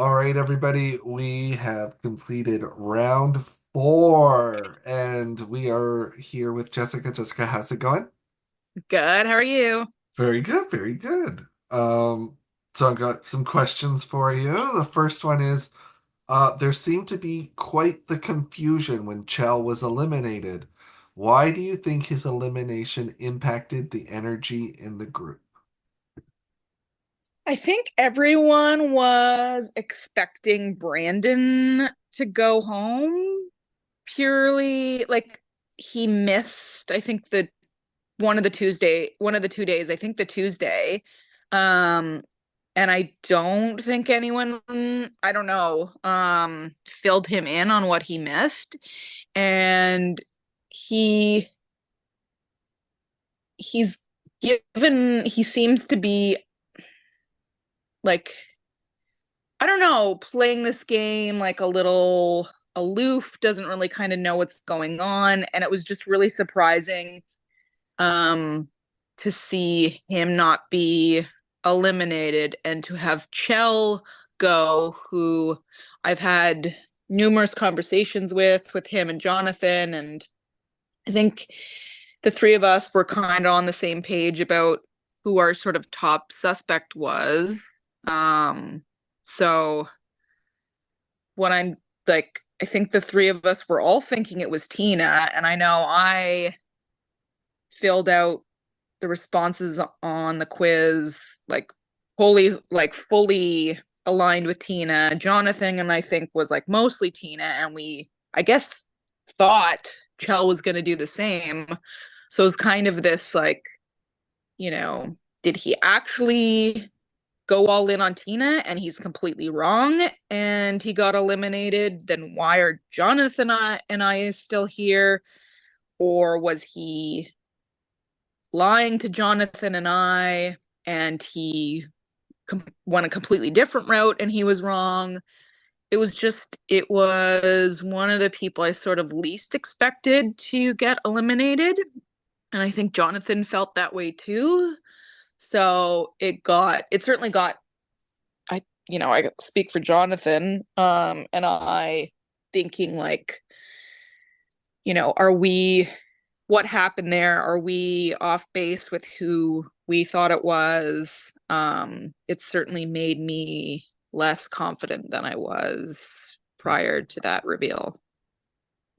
All right, everybody, we have completed round four, and we are here with Jessica. Jessica, how's it going? Good. How are you? Very good, very good. So I've got some questions for you. The first one is, there seemed to be quite the confusion when Chell was eliminated. Why do you think his elimination impacted the energy in the group? I think everyone was expecting Brandon to go home purely like he missed, I think one of the 2 days, I think the Tuesday. Um, and I don't think anyone, I don't know, filled him in on what he missed. And he he's he seems to be like I don't know, playing this game like a little aloof, doesn't really kind of know what's going on. And it was just really surprising um, to see him not be eliminated and to have Chell go, who I've had numerous conversations with him and Jonathan. And I think the three of us were kind of on the same page about who our sort of top suspect was. Um, so what I'm like, I think the three of us were all thinking it was Tina, and I know I filled out the responses on the quiz fully aligned with Tina. Jonathan and I think was like mostly Tina, and we I guess thought Chell was going to do the same. So it's kind of this like, you know, did he actually go all in on Tina and he's completely wrong and he got eliminated? Then why are Jonathan and I still here? Or was he lying to Jonathan and I and he went a completely different route and he was wrong? It was one of the people I sort of least expected to get eliminated. And I think Jonathan felt that way too. So it certainly got, I speak for Jonathan, and I thinking like, what happened there? Are we off base with who we thought it was? It certainly made me less confident than I was prior to that reveal.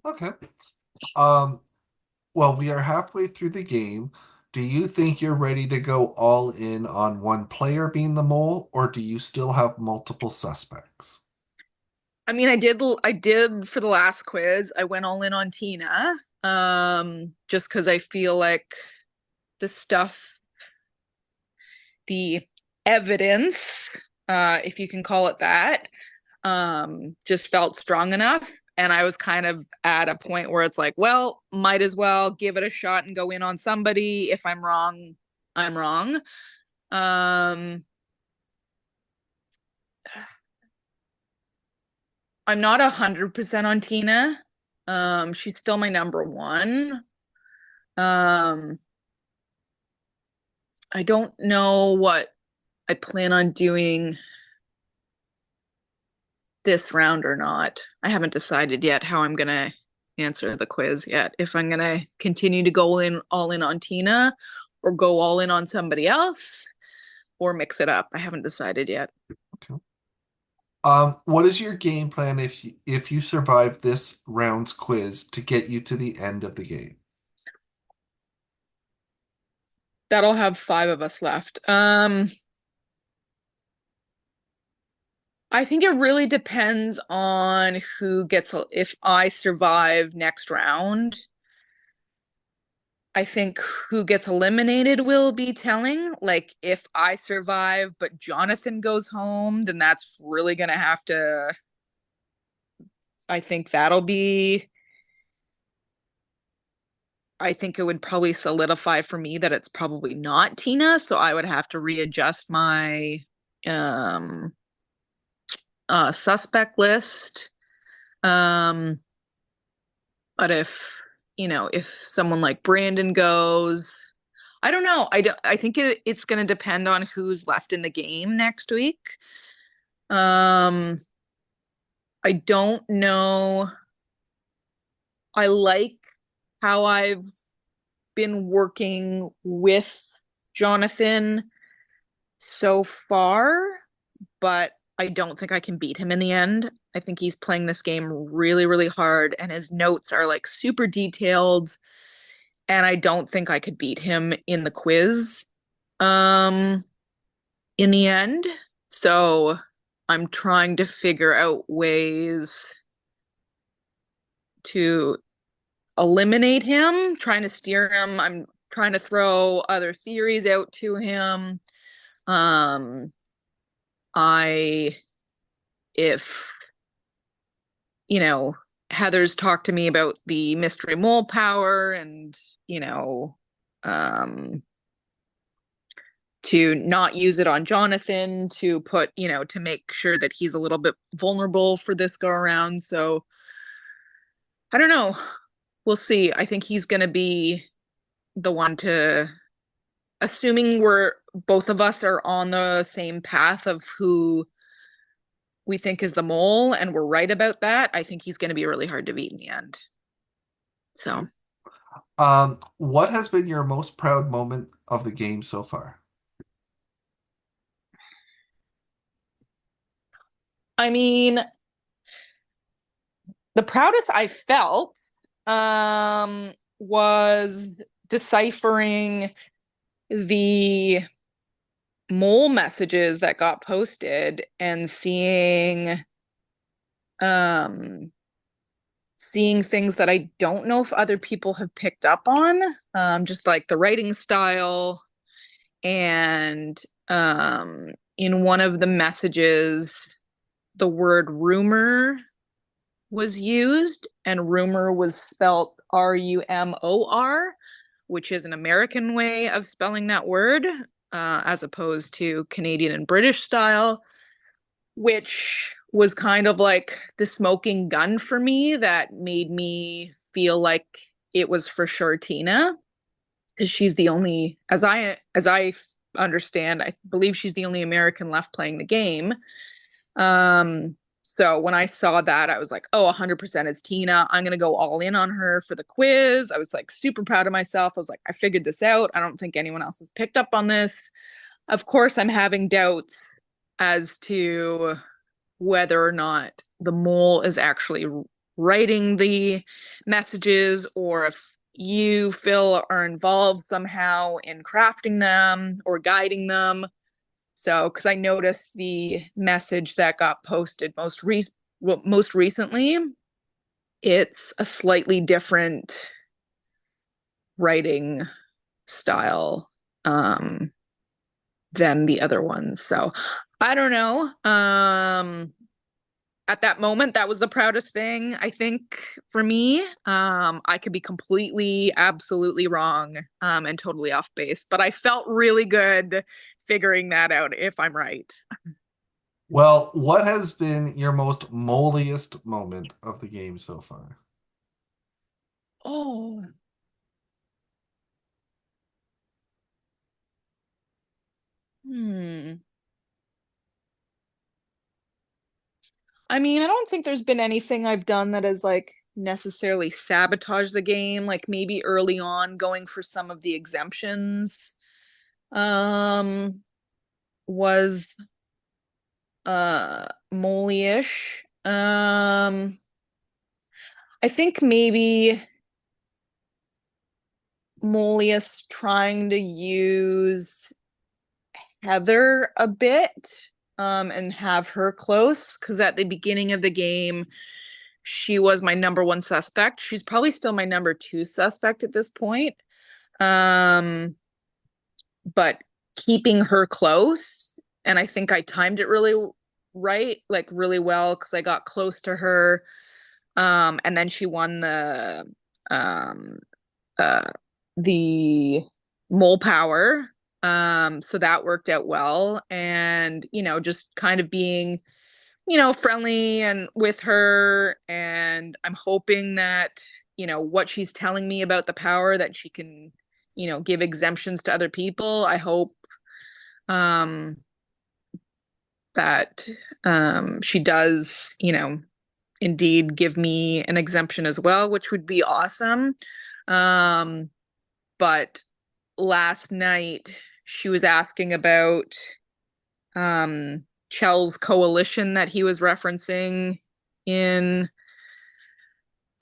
Okay. Um, well, we are halfway through the game. Do you think you're ready to go all in on one player being the mole, or do you still have multiple suspects? I mean, I did for the last quiz. I went all in on Tina, just because I feel like the stuff, the evidence, if you can call it that, just felt strong enough. And I was kind of at a point where it's like, well, might as well give it a shot and go in on somebody. If I'm wrong, I'm wrong. Um, I'm not 100% on Tina. She's still my number one. Um, I don't know what I plan on doing this round or not. I haven't decided yet how I'm gonna answer the quiz yet. If I'm gonna continue to go in all in on Tina or go all in on somebody else or mix it up. I haven't decided yet. Okay. What is your game plan if you survive this round's quiz to get you to the end of the game? That'll have five of us left. I think it really depends on if I survive next round. I think who gets eliminated will be telling. Like, if I survive, but Jonathan goes home, then that's really going to have to. I think that'll be. I think it would probably solidify for me that it's probably not Tina. So I would have to readjust my um, suspect list. Um, but if someone like Brandon goes, I don't know. I think it's going to depend on who's left in the game next week. Um, I don't know. I like how I've been working with Jonathan so far, but I don't think I can beat him in the end. I think he's playing this game really, really hard, and his notes are like super detailed, and I don't think I could beat him in the quiz. Um, in the end. So I'm trying to figure out ways to eliminate him, trying to steer him. I'm trying to throw other theories out to him. Um, I, if, you know, Heather's talked to me about the mystery mole power and, you know, um, to not use it on Jonathan, to put, to make sure that he's a little bit vulnerable for this go around. So I don't know. We'll see. I think he's going to be the one to, assuming we're both of us are on the same path of who we think is the mole and we're right about that. I think he's going to be really hard to beat in the end. So, What has been your most proud moment of the game so far? I mean, the proudest I felt was deciphering the mole messages that got posted and um seeing things that I don't know if other people have picked up on, just like the writing style. And in one of the messages, the word rumor was used, and rumor was spelled Rumor, which is an American way of spelling that word, as opposed to Canadian and British style, which was kind of like the smoking gun for me that made me feel like it was for sure Tina, because she's the only, as I understand, I believe she's the only American left playing the game. So when I saw that, I was like, oh, 100% it's Tina. I'm going to go all in on her for the quiz. I was like super proud of myself. I was like, I figured this out. I don't think anyone else has picked up on this. Of course, I'm having doubts as to whether or not the mole is actually writing the messages, or if you, Phil, are involved somehow in crafting them or guiding them. So, because I noticed the message that got posted most recently, it's a slightly different writing style than the other ones. So, I don't know. At that moment, that was the proudest thing, I think, for me. I could be completely, absolutely wrong, and totally off base, but I felt really good figuring that out if I'm right. Well, what has been your most molliest moment of the game so far? Oh, hmm. I mean, I don't think there's been anything I've done that has like necessarily sabotaged the game, like maybe early on going for some of the exemptions um was molly-ish. I think maybe Mollius trying to use Heather a bit, and have her close, because at the beginning of the game she was my number one suspect. She's probably still my number two suspect at this point. Um, but keeping her close, and I think I timed it really right, like really well, because I got close to her. And then she won um uh the mole power. So that worked out well. And, just kind of being, friendly and with her. And I'm hoping that, what she's telling me about the power, that she can, give exemptions to other people. I hope um that she does, indeed give me an exemption as well, which would be awesome. Um, but last night she was asking about Chell's coalition that he was referencing in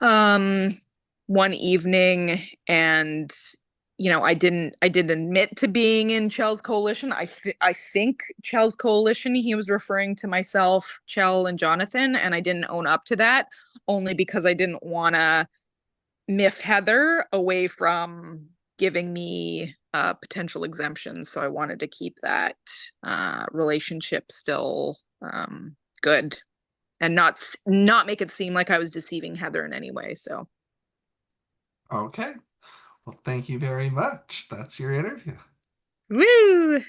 um one evening, and I didn't admit to being in Chell's coalition. I think Chell's coalition, he was referring to myself, Chell, and Jonathan, and I didn't own up to that only because I didn't want to miff Heather away from giving me potential exemptions. So I wanted to keep that relationship still good and not make it seem like I was deceiving Heather in any way. So Okay. Well, thank you very much. That's your interview. woo!